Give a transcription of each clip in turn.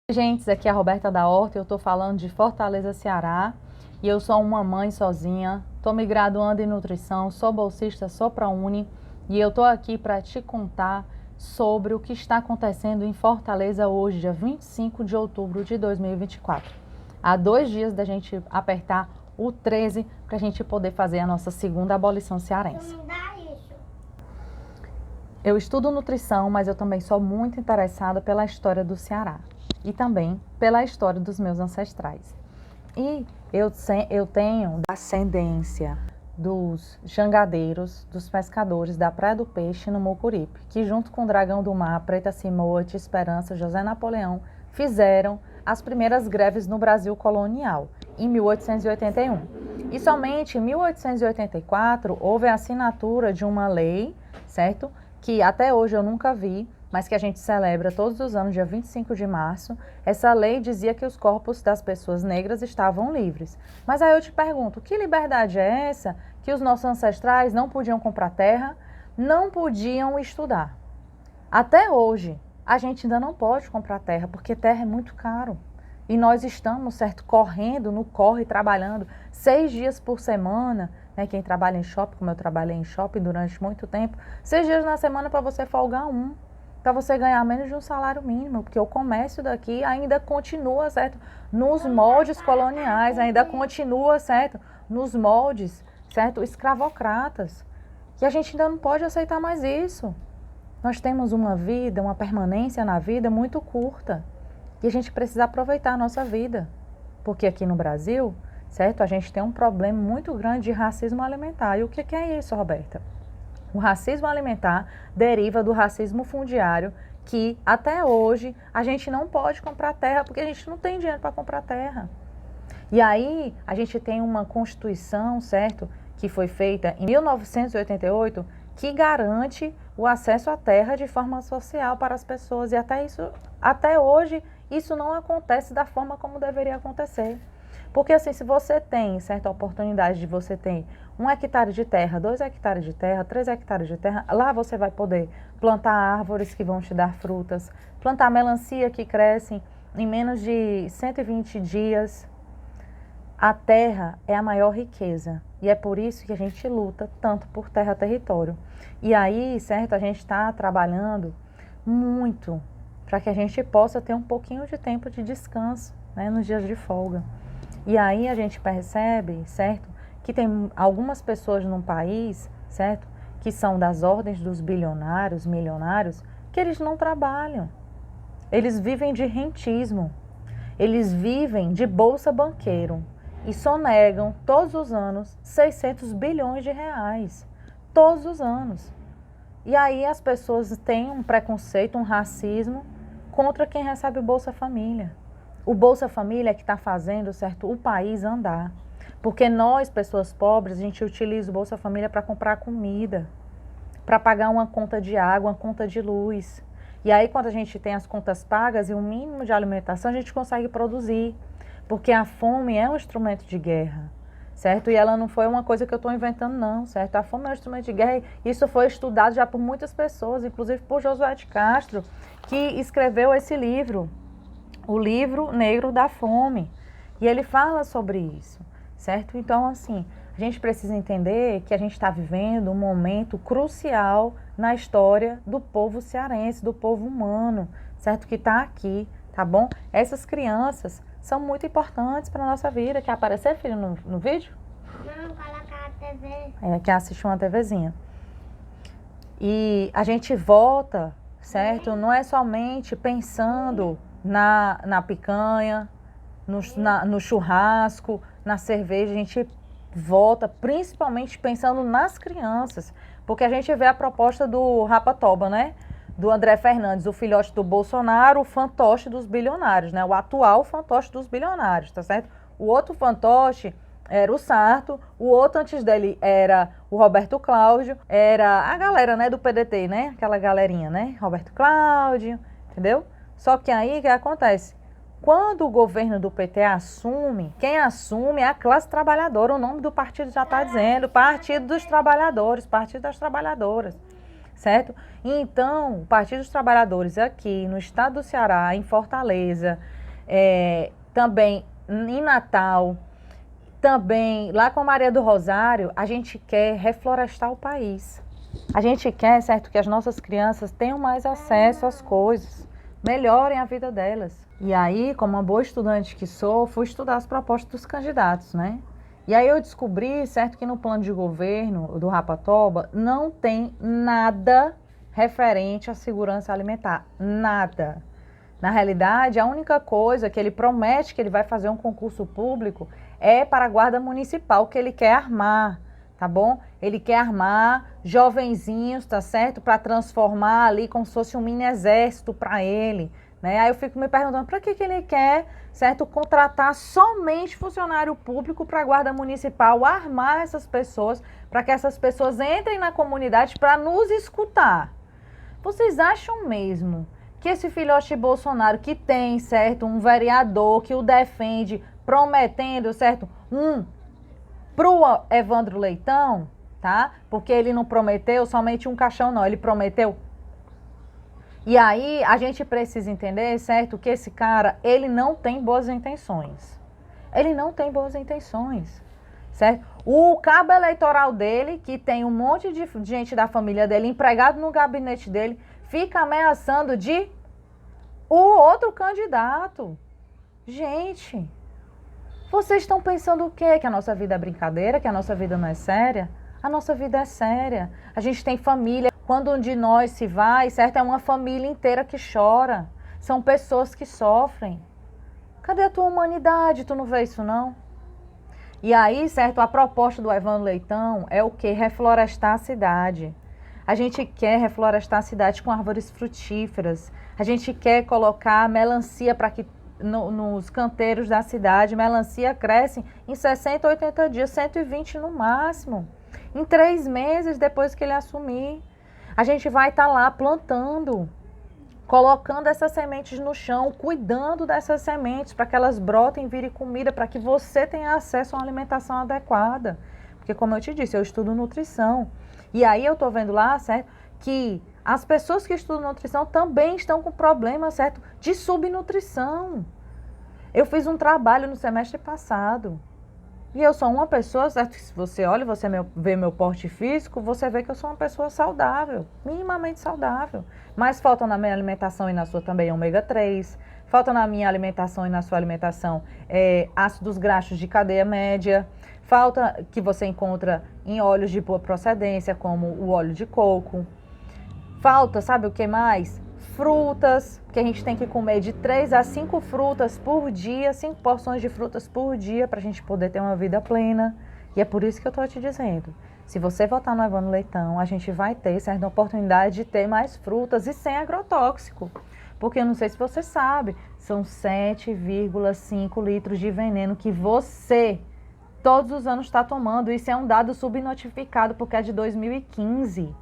Gente, aqui é a Roberta da Horta, eu estou falando de Fortaleza, Ceará, e eu sou uma mãe sozinha, estou me graduando em nutrição, sou bolsista, sou ProUni, e eu estou aqui para te contar sobre o que está acontecendo em Fortaleza hoje, dia 25 de outubro de 2024. Há 2 dias da gente apertar o 13 para a gente poder fazer a nossa segunda abolição cearense. Eu estudo nutrição, mas eu também sou muito interessada pela história do Ceará e também pela história dos meus ancestrais. E eu tenho ascendência dos jangadeiros, dos pescadores da Praia do Peixe, no Mucuripe, que junto com o Dragão do Mar, Preta Cimote, Esperança, José Napoleão, fizeram as primeiras greves no Brasil colonial, em 1881. E somente em 1884 houve a assinatura de uma lei, certo? Que até hoje eu nunca vi, mas que a gente celebra todos os anos, dia 25 de março. Essa lei dizia que os corpos das pessoas negras estavam livres. Mas aí eu te pergunto, que liberdade é essa que os nossos ancestrais não podiam comprar terra, não podiam estudar? Até hoje, a gente ainda não pode comprar terra, porque terra é muito caro. E nós estamos, certo, correndo, no corre, trabalhando 6 dias por semana, né? Quem trabalha em shopping, como eu trabalhei em shopping durante muito tempo, 6 dias na semana para você folgar um, para você ganhar menos de um salário mínimo, porque o comércio daqui ainda continua, certo, nos moldes coloniais, ainda continua, certo, nos moldes, certo, escravocratas. E a gente ainda não pode aceitar mais isso. Nós temos uma vida, uma permanência na vida muito curta. E a gente precisa aproveitar a nossa vida. Porque aqui no Brasil, certo, a gente tem um problema muito grande de racismo alimentar. E o que é isso, Roberta? O racismo alimentar deriva do racismo fundiário, que até hoje a gente não pode comprar terra porque a gente não tem dinheiro para comprar terra. E aí a gente tem uma Constituição, certo, que foi feita em 1988, que garante o acesso à terra de forma social para as pessoas. E até hoje, isso não acontece da forma como deveria acontecer. Porque assim, se você tem certa oportunidade de você ter 1 hectare de terra, 2 hectares de terra, 3 hectares de terra, lá você vai poder plantar árvores que vão te dar frutas, plantar melancia que crescem em menos de 120 dias. A terra é a maior riqueza e é por isso que a gente luta tanto por terra-território. E aí, certo, a gente está trabalhando muito para que a gente possa ter um pouquinho de tempo de descanso, né, nos dias de folga. E aí a gente percebe, certo, que tem algumas pessoas no país, certo, que são das ordens dos bilionários, milionários, que eles não trabalham. Eles vivem de rentismo. Eles vivem de bolsa banqueiro e sonegam todos os anos 600 bilhões de reais. Todos os anos. E aí as pessoas têm um preconceito, um racismo contra quem recebe o Bolsa Família. O Bolsa Família é que está fazendo, certo, o país andar. Porque nós, pessoas pobres, a gente utiliza o Bolsa Família para comprar comida, para pagar uma conta de água, uma conta de luz. E aí, quando a gente tem as contas pagas e o mínimo de alimentação, a gente consegue produzir. Porque a fome é um instrumento de guerra, certo? E ela não foi uma coisa que eu estou inventando, não, certo? A fome é um instrumento de guerra e isso foi estudado já por muitas pessoas, inclusive por Josué de Castro, que escreveu esse livro, o Livro Negro da Fome. E ele fala sobre isso, certo? Então, assim, a gente precisa entender que a gente está vivendo um momento crucial na história do povo cearense, do povo humano, certo? Que está aqui, tá bom? Essas crianças são muito importantes para a nossa vida. Quer aparecer, filho, no vídeo? Não, colocar a TV. Quer assistir uma TVzinha. E a gente volta, certo? Não é somente pensando na picanha, no churrasco, na cerveja. A gente volta principalmente pensando nas crianças. Porque a gente vê a proposta do Rapatoba, né? Do André Fernandes, o filhote do Bolsonaro, o fantoche dos bilionários, né? O atual fantoche dos bilionários, tá certo? O outro fantoche era o Sarto, o outro antes dele era o Roberto Cláudio, era a galera, né, do PDT, né? Aquela galerinha, né? Roberto Cláudio, entendeu? Só que aí o que acontece? Quando o governo do PT assume, quem assume é a classe trabalhadora. O nome do partido já está dizendo, Partido dos Trabalhadores, Partido das Trabalhadoras. certo? Então, o Partido dos Trabalhadores aqui no estado do Ceará, em Fortaleza, também em Natal, também lá com a Maria do Rosário, a gente quer reflorestar o país. A gente quer, certo, que as nossas crianças tenham mais acesso às coisas, melhorem a vida delas. E aí, como uma boa estudante que sou, fui estudar as propostas dos candidatos, né? E aí eu descobri, certo, que no plano de governo do Rapatoba não tem nada referente à segurança alimentar. Nada. Na realidade, a única coisa que ele promete que ele vai fazer um concurso público é para a guarda municipal, que ele quer armar, tá bom? Ele quer armar jovenzinhos, tá certo? Para transformar ali como se fosse um mini exército para ele, né? Aí eu fico me perguntando para que ele quer, certo? Contratar somente funcionário público para a guarda municipal, armar essas pessoas, para que essas pessoas entrem na comunidade para nos escutar. Vocês acham mesmo que esse filhote de Bolsonaro que tem, certo, um vereador que o defende, prometendo, certo, pro Evandro Leitão, tá? Porque ele não prometeu somente um caixão, não, ele prometeu. E aí a gente precisa entender, certo, que esse cara, ele não tem boas intenções. Ele não tem boas intenções, certo? O cabo eleitoral dele, que tem um monte de gente da família dele empregado no gabinete dele, fica ameaçando de o outro candidato. Gente, vocês estão pensando o quê? Que a nossa vida é brincadeira? Que a nossa vida não é séria? A nossa vida é séria. A gente tem família. Quando um de nós se vai, certo? É uma família inteira que chora. São pessoas que sofrem. Cadê a tua humanidade? Tu não vê isso, não? E aí, certo? A proposta do Evandro Leitão é o quê? Reflorestar a cidade. A gente quer reflorestar a cidade com árvores frutíferas. A gente quer colocar melancia para que nos canteiros da cidade, melancia cresce em 60, 80 dias, 120 no máximo. Em 3 meses depois que ele assumir. A gente vai estar lá plantando, colocando essas sementes no chão, cuidando dessas sementes para que elas brotem e virem comida, para que você tenha acesso a uma alimentação adequada. Porque, como eu te disse, eu estudo nutrição. E aí eu estou vendo lá, certo, que as pessoas que estudam nutrição também estão com problema, certo, de subnutrição. Eu fiz um trabalho no semestre passado. E eu sou uma pessoa, certo, se você olha, você vê meu porte físico, você vê que eu sou uma pessoa saudável, minimamente saudável. Mas falta na minha alimentação e na sua também ômega 3, falta na minha alimentação e na sua alimentação ácidos graxos de cadeia média, falta que você encontra em óleos de boa procedência, como o óleo de coco. Falta, sabe o que mais? Frutas, que a gente tem que comer de 3 a 5 frutas por dia, 5 porções de frutas por dia, para a gente poder ter uma vida plena. E é por isso que eu estou te dizendo, se você votar no Evandro Leitão, a gente vai ter certa oportunidade de ter mais frutas e sem agrotóxico. Porque eu não sei se você sabe, são 7,5 litros de veneno que você todos os anos está tomando. Isso é um dado subnotificado porque é de 2015.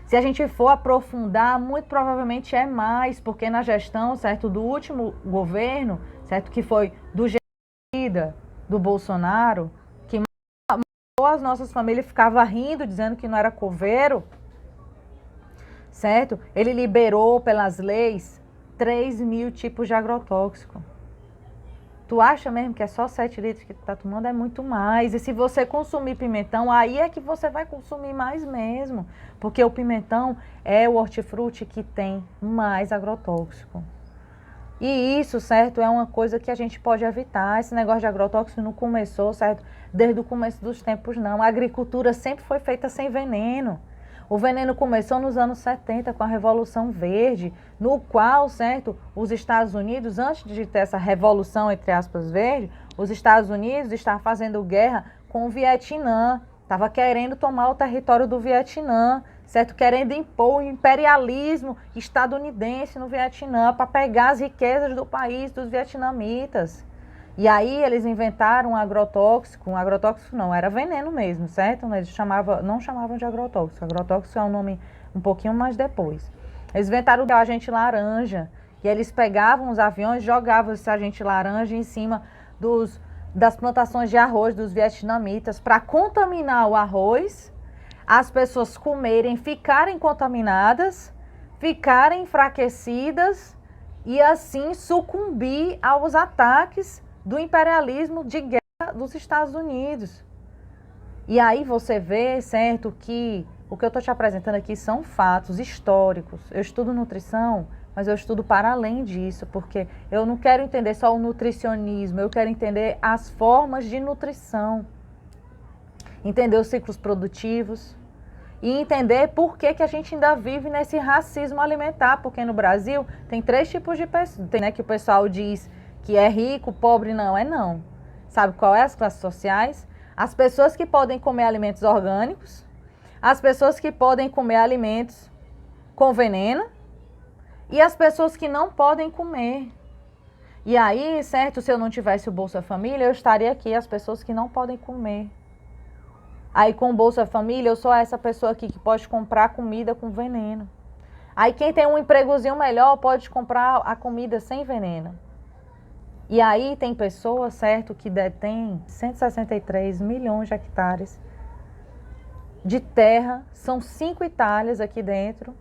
Se a gente for aprofundar, muito provavelmente é mais, porque na gestão, certo, do último governo, certo, que foi do genocida, do Bolsonaro, que matou as nossas famílias, ficava rindo, dizendo que não era coveiro, certo? Ele liberou pelas leis 3.000 tipos de agrotóxico. Tu acha mesmo que é só 7 litros que tu tá tomando? É muito mais. E se você consumir pimentão, aí é que você vai consumir mais mesmo. Porque o pimentão é o hortifruti que tem mais agrotóxico. E isso, certo, é uma coisa que a gente pode evitar. Esse negócio de agrotóxico não começou, certo, desde o começo dos tempos, não. A agricultura sempre foi feita sem veneno. O veneno começou nos anos 70 com a Revolução Verde, no qual, certo, os Estados Unidos, antes de ter essa revolução, entre aspas, verde, os Estados Unidos estavam fazendo guerra com o Vietnã, estava querendo tomar o território do Vietnã, certo, querendo impor o imperialismo estadunidense no Vietnã para pegar as riquezas do país dos vietnamitas. E aí eles inventaram um agrotóxico não, era veneno mesmo, certo? Eles não chamavam de agrotóxico, agrotóxico é um nome um pouquinho mais depois. Eles inventaram o agente laranja, e eles pegavam os aviões, jogavam esse agente laranja em cima das plantações de arroz dos vietnamitas para contaminar o arroz. as pessoas comerem, ficarem contaminadas, ficarem enfraquecidas e assim sucumbir aos ataques do imperialismo de guerra dos Estados Unidos. E aí você vê, certo, que o que eu estou te apresentando aqui são fatos históricos. Eu estudo nutrição, mas eu estudo para além disso, porque eu não quero entender só o nutricionismo, eu quero entender as formas de nutrição, entender os ciclos produtivos e entender por que a gente ainda vive nesse racismo alimentar, porque no Brasil tem 3 tipos de pessoas, né, que o pessoal diz que é rico, pobre, não, é não. Sabe qual é as classes sociais? As pessoas que podem comer alimentos orgânicos, as pessoas que podem comer alimentos com veneno e as pessoas que não podem comer. E aí, certo, se eu não tivesse o Bolsa Família, eu estaria aqui, as pessoas que não podem comer. Aí com o Bolsa Família, eu sou essa pessoa aqui que pode comprar comida com veneno. Aí quem tem um empregozinho melhor pode comprar a comida sem veneno. E aí tem pessoas, certo, que detêm 163 milhões de hectares de terra. São 5 Itálias aqui dentro.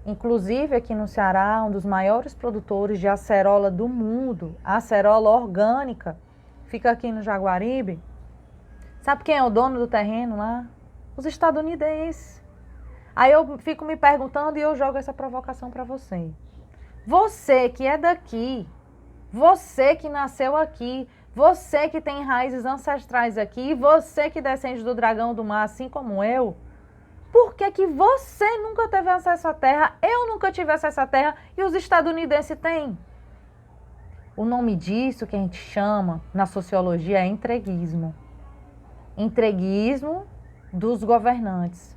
Inclusive aqui no Ceará, um dos maiores produtores de acerola do mundo, acerola orgânica, fica aqui no Jaguaribe. Sabe quem é o dono do terreno lá? Os estadunidenses. Aí eu fico me perguntando e eu jogo essa provocação para você. Você que é daqui, você que nasceu aqui, você que tem raízes ancestrais aqui, você que descende do dragão do mar, assim como eu, por que que você nunca teve acesso à terra, eu nunca tive acesso à terra e os estadunidenses têm? O nome disso que a gente chama na sociologia é entreguismo. Entreguismo dos governantes.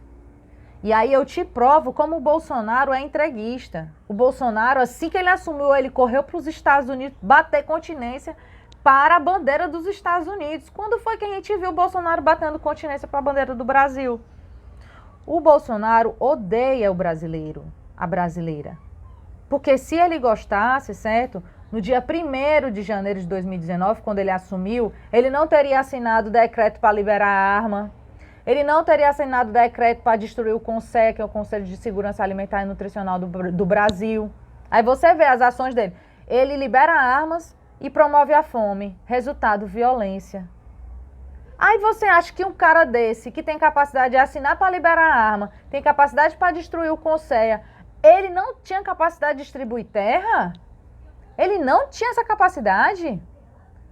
E aí eu te provo como o Bolsonaro é entreguista. O Bolsonaro, assim que ele assumiu, ele correu para os Estados Unidos bater continência para a bandeira dos Estados Unidos. Quando foi que a gente viu o Bolsonaro batendo continência para a bandeira do Brasil? O Bolsonaro odeia o brasileiro, a brasileira. Porque se ele gostasse, certo? No dia 1º de janeiro de 2019, quando ele assumiu, ele não teria assinado o decreto para liberar a arma. Ele não teria assinado o decreto para destruir o CONSEC, que é o Conselho de Segurança Alimentar e Nutricional do Brasil. Aí você vê as ações dele. Ele libera armas e promove a fome. Resultado, violência. Aí você acha que um cara desse, que tem capacidade de assinar para liberar arma, tem capacidade para destruir o CONSEA, ele não tinha capacidade de distribuir terra? Ele não tinha essa capacidade?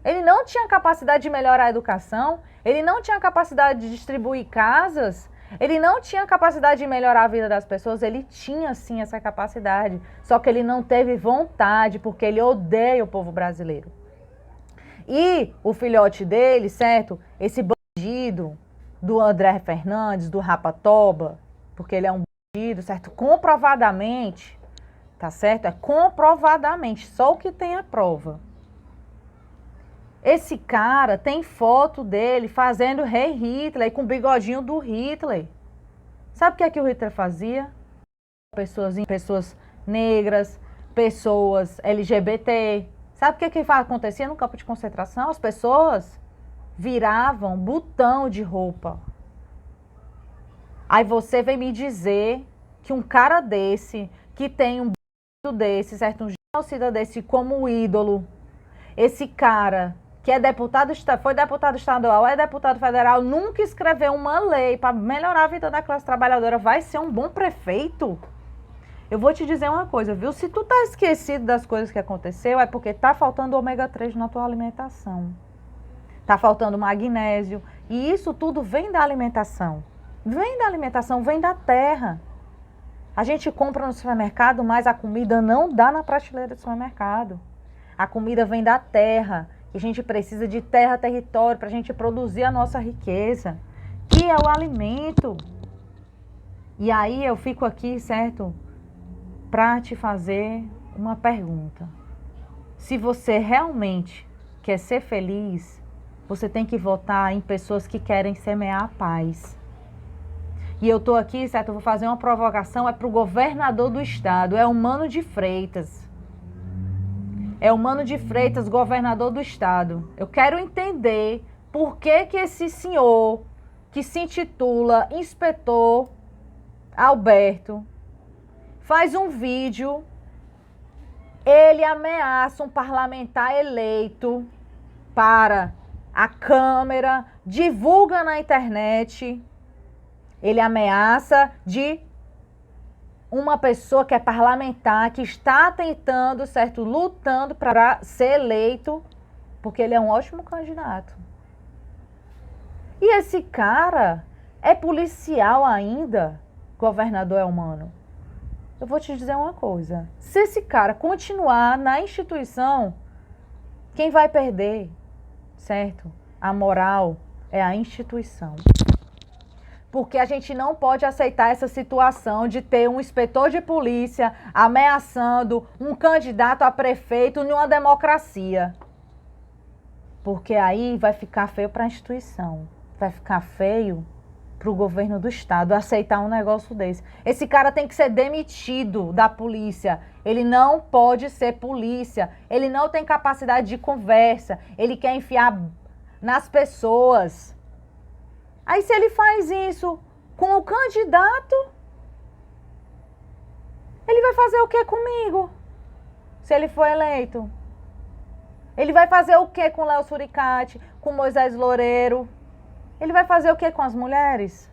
Ele não tinha capacidade de melhorar a educação? Ele não tinha capacidade de distribuir casas? Ele não tinha capacidade de melhorar a vida das pessoas? Ele tinha sim essa capacidade, só que ele não teve vontade, porque ele odeia o povo brasileiro. E o filhote dele, certo? Esse bandido do André Fernandes, do Rapatoba, porque ele é um bandido, certo? Comprovadamente, tá certo? É comprovadamente, só o que tem a prova. Esse cara tem foto dele fazendo Rei Hitler, com o bigodinho do Hitler. Sabe o que o Hitler fazia? Pessoas negras, pessoas LGBT. Sabe o que acontecia no campo de concentração? As pessoas viravam botão de roupa. Aí você vem me dizer que um cara desse, que tem um desse, certo? Um genocida desse como ídolo, esse cara que é deputado, foi deputado estadual, é deputado federal, nunca escreveu uma lei para melhorar a vida da classe trabalhadora, vai ser um bom prefeito? Eu vou te dizer uma coisa, viu? Se tu tá esquecido das coisas que aconteceu, é porque tá faltando ômega 3 na tua alimentação. Tá faltando magnésio. E isso tudo vem da alimentação. Vem da alimentação, vem da terra. A gente compra no supermercado, mas a comida não dá na prateleira do supermercado. A comida vem da terra. E a gente precisa de terra, território, para a gente produzir a nossa riqueza, que é o alimento. E aí eu fico aqui, certo? Para te fazer uma pergunta. Se você realmente quer ser feliz, você tem que votar em pessoas que querem semear a paz. E eu estou aqui, certo? Eu vou fazer uma provocação, é para o governador do estado, é o Mano de Freitas. É o Mano de Freitas, governador do estado. Eu quero entender por que esse senhor, que se intitula Inspetor Alberto, faz um vídeo, ele ameaça um parlamentar eleito para a Câmara, divulga na internet, ele ameaça de uma pessoa que é parlamentar, que está tentando, certo, lutando para ser eleito, porque ele é um ótimo candidato. E esse cara é policial ainda, governador Elmano. Eu vou te dizer uma coisa, se esse cara continuar na instituição, quem vai perder, certo? A moral é a instituição. Porque a gente não pode aceitar essa situação de ter um inspetor de polícia ameaçando um candidato a prefeito em uma democracia. Porque aí vai ficar feio para a instituição, vai ficar feio para o governo do estado aceitar um negócio desse. Esse cara tem que ser demitido da polícia. Ele não pode ser polícia. Ele não tem capacidade de conversa. Ele quer enfiar nas pessoas. Aí se ele faz isso com o candidato, ele vai fazer o que comigo? Se ele for eleito. Ele vai fazer o que com Léo Suricati, com Moisés Loureiro? Ele vai fazer o que com as mulheres?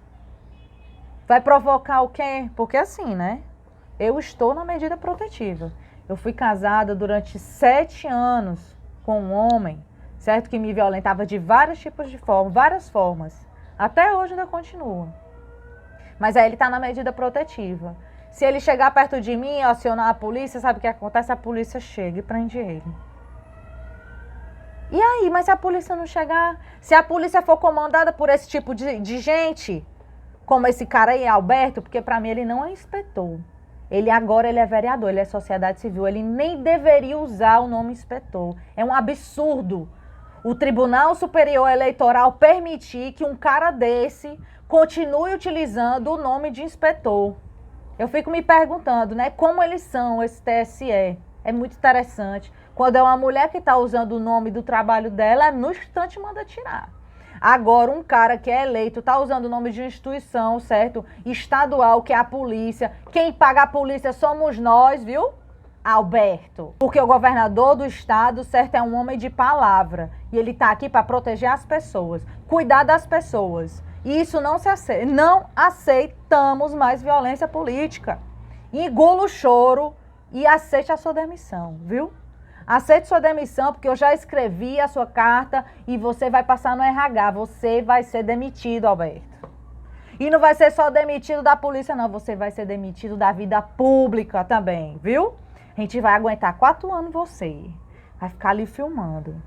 Vai provocar o quê? Porque assim, né? Eu estou na medida protetiva. Eu fui casada durante 7 anos com um homem, certo? Que me violentava de vários tipos de formas, várias formas. Até hoje ainda continua. Mas aí ele está na medida protetiva. Se ele chegar perto de mim e acionar a polícia, sabe o que acontece? A polícia chega e prende ele. E aí, mas se a polícia não chegar? Se a polícia for comandada por esse tipo de gente, como esse cara aí, Alberto, porque para mim ele não é inspetor. Ele é vereador, ele é sociedade civil, ele nem deveria usar o nome inspetor. É um absurdo o Tribunal Superior Eleitoral permitir que um cara desse continue utilizando o nome de inspetor. Eu fico me perguntando, né, como eles são, esse TSE. É muito interessante. Quando é uma mulher que está usando o nome do trabalho dela, no instante manda tirar. Agora, um cara que é eleito está usando o nome de uma instituição, certo? Estadual, que é a polícia. Quem paga a polícia somos nós, viu? Alberto. Porque o governador do estado, certo, é um homem de palavra. E ele está aqui para proteger as pessoas, cuidar das pessoas. E isso não se aceita. Não aceitamos mais violência política. Engula o choro e aceite a sua demissão, viu? Aceite sua demissão, porque eu já escrevi a sua carta e você vai passar no RH. Você vai ser demitido, Alberto. E não vai ser só demitido da polícia, não. Você vai ser demitido da vida pública também, viu? A gente vai aguentar 4 anos você. Vai ficar ali filmando.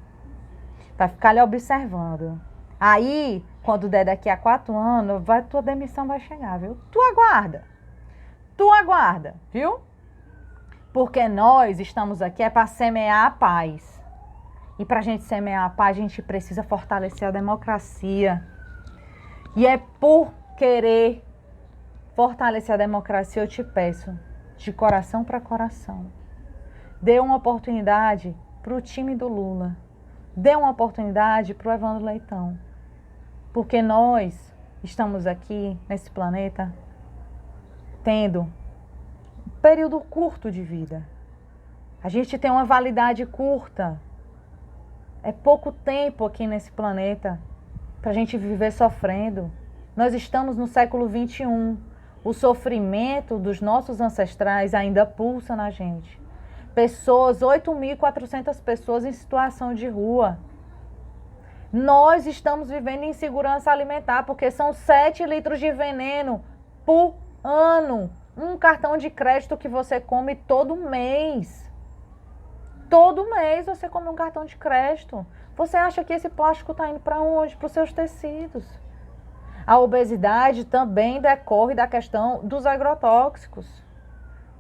Vai ficar ali observando. Aí, quando der daqui a 4 anos, tua demissão vai chegar, viu? Tu aguarda. Tu aguarda, viu? Porque nós estamos aqui é para semear a paz. E para a gente semear a paz, a gente precisa fortalecer a democracia. E é por querer fortalecer a democracia, eu te peço, de coração para coração, dê uma oportunidade para o time do Lula. Dê uma oportunidade para o Evandro Leitão. Porque nós estamos aqui nesse planeta tendo período curto de vida. A gente tem uma validade curta. É pouco tempo aqui nesse planeta para a gente viver sofrendo. Nós estamos no século XXI. O sofrimento dos nossos ancestrais ainda pulsa na gente. Pessoas, 8.400 pessoas em situação de rua. Nós estamos vivendo em insegurança alimentar porque são 7 litros de veneno por ano. Um cartão de crédito que você come todo mês. Todo mês você come um cartão de crédito. Você acha que esse plástico está indo para onde? Para os seus tecidos. A obesidade também decorre da questão dos agrotóxicos.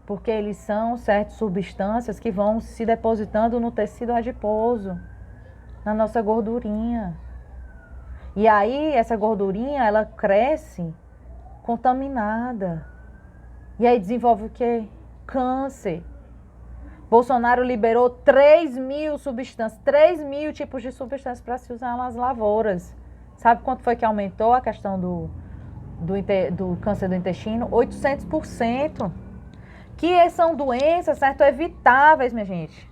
Porque eles são certas substâncias que vão se depositando no tecido adiposo, na nossa gordurinha. E aí essa gordurinha, ela cresce contaminada. E aí desenvolve o quê? Câncer. Bolsonaro liberou 3.000 substâncias, 3.000 tipos de substâncias para se usar nas lavouras. Sabe quanto foi que aumentou a questão do câncer do intestino? 800%. Que são doenças, certo? Evitáveis, minha gente.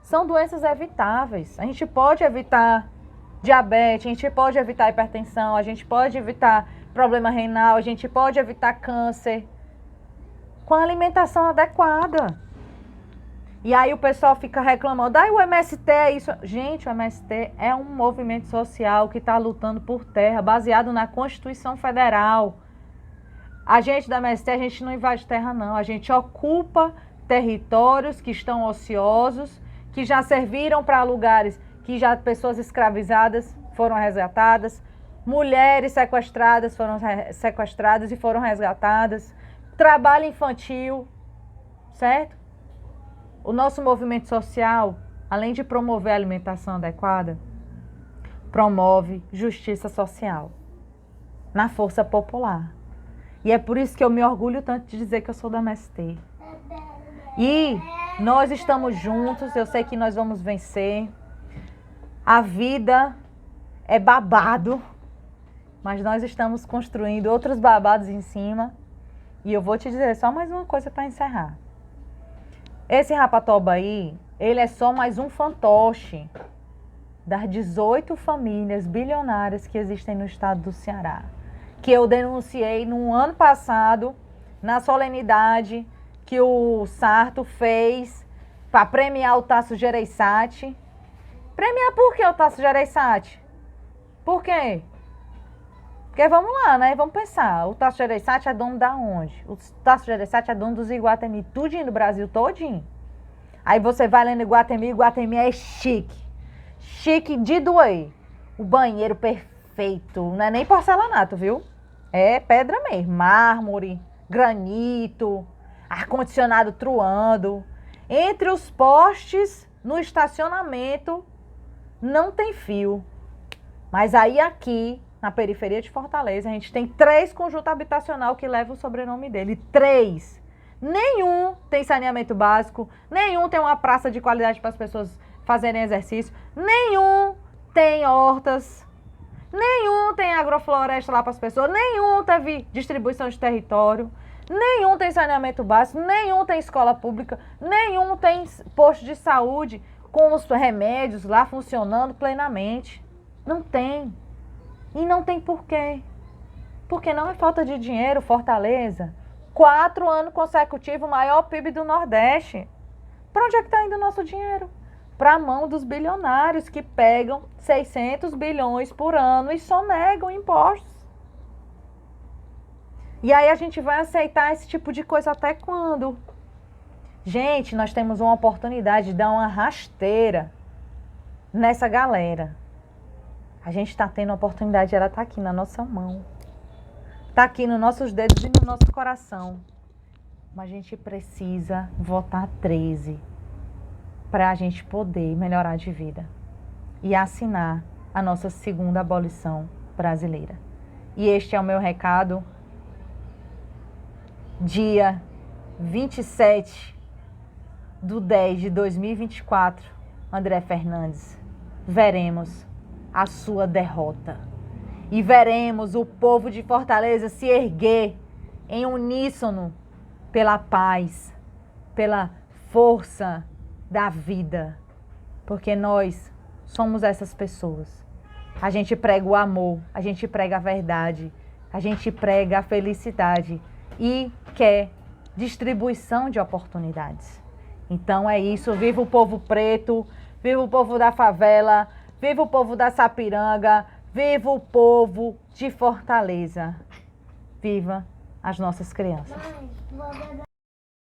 São doenças evitáveis. A gente pode evitar diabetes, a gente pode evitar hipertensão, a gente pode evitar problema renal, a gente pode evitar câncer com a alimentação adequada. E aí o pessoal fica reclamando, o MST é isso. Gente, o MST é um movimento social que está lutando por terra, baseado na Constituição Federal. A gente da MST, a gente não invade terra, não. A gente ocupa territórios que estão ociosos, que já serviram para lugares que já pessoas escravizadas foram resgatadas, mulheres sequestradas foram sequestradas e foram resgatadas, trabalho infantil, certo? O nosso movimento social, além de promover a alimentação adequada, promove justiça social na força popular. E é por isso que eu me orgulho tanto de dizer que eu sou da MST. E nós estamos juntos, eu sei que nós vamos vencer. A vida é babado, mas nós estamos construindo outros babados em cima. E eu vou te dizer só mais uma coisa para encerrar. Esse Rapatoba aí, ele é só mais um fantoche das 18 famílias bilionárias que existem no estado do Ceará, que eu denunciei no ano passado, na solenidade que o Sarto fez para premiar o Tasso Gereissati. Premiar por que o Tasso Gereissati? Por quê? Porque vamos lá, né? Vamos pensar. O Tasso Gereissati é dono da onde? O Tasso Gereissati é dono dos Iguatemi, tudinho do Brasil todinho. Aí você vai lá no Iguatemi, Iguatemi é chique. Chique de doer. O banheiro perfeito. Não é nem porcelanato, viu? É pedra mesmo. Mármore, granito, ar-condicionado truando. Entre os postes, no estacionamento, não tem fio. Mas aí aqui, na periferia de Fortaleza, a gente tem 3 conjuntos habitacional que levam o sobrenome dele. 3. Nenhum tem saneamento básico, nenhum tem uma praça de qualidade para as pessoas fazerem exercício, nenhum tem hortas, nenhum tem agrofloresta lá para as pessoas, nenhum teve distribuição de território, nenhum tem saneamento básico, nenhum tem escola pública, nenhum tem posto de saúde com os remédios lá funcionando plenamente. Não tem. E não tem por quê. Porque não é falta de dinheiro, Fortaleza. 4 anos consecutivos, o maior PIB do Nordeste. Para onde é que está indo o nosso dinheiro? Para a mão dos bilionários que pegam 600 bilhões por ano e sonegam impostos. E aí a gente vai aceitar esse tipo de coisa até quando? Gente, nós temos uma oportunidade de dar uma rasteira nessa galera. A gente está tendo a oportunidade, ela está aqui na nossa mão. Está aqui nos nossos dedos e no nosso coração. Mas a gente precisa votar 13 para a gente poder melhorar de vida e assinar a nossa segunda abolição brasileira. E este é o meu recado. Dia 27/10/2024, André Fernandes, veremos a sua derrota. E veremos o povo de Fortaleza se erguer em uníssono pela paz, pela força da vida. Porque nós somos essas pessoas. A gente prega o amor, a gente prega a verdade, a gente prega a felicidade e quer distribuição de oportunidades. Então é isso, viva o povo preto, viva o povo da favela, viva o povo da Sapiranga, viva o povo de Fortaleza. Viva as nossas crianças.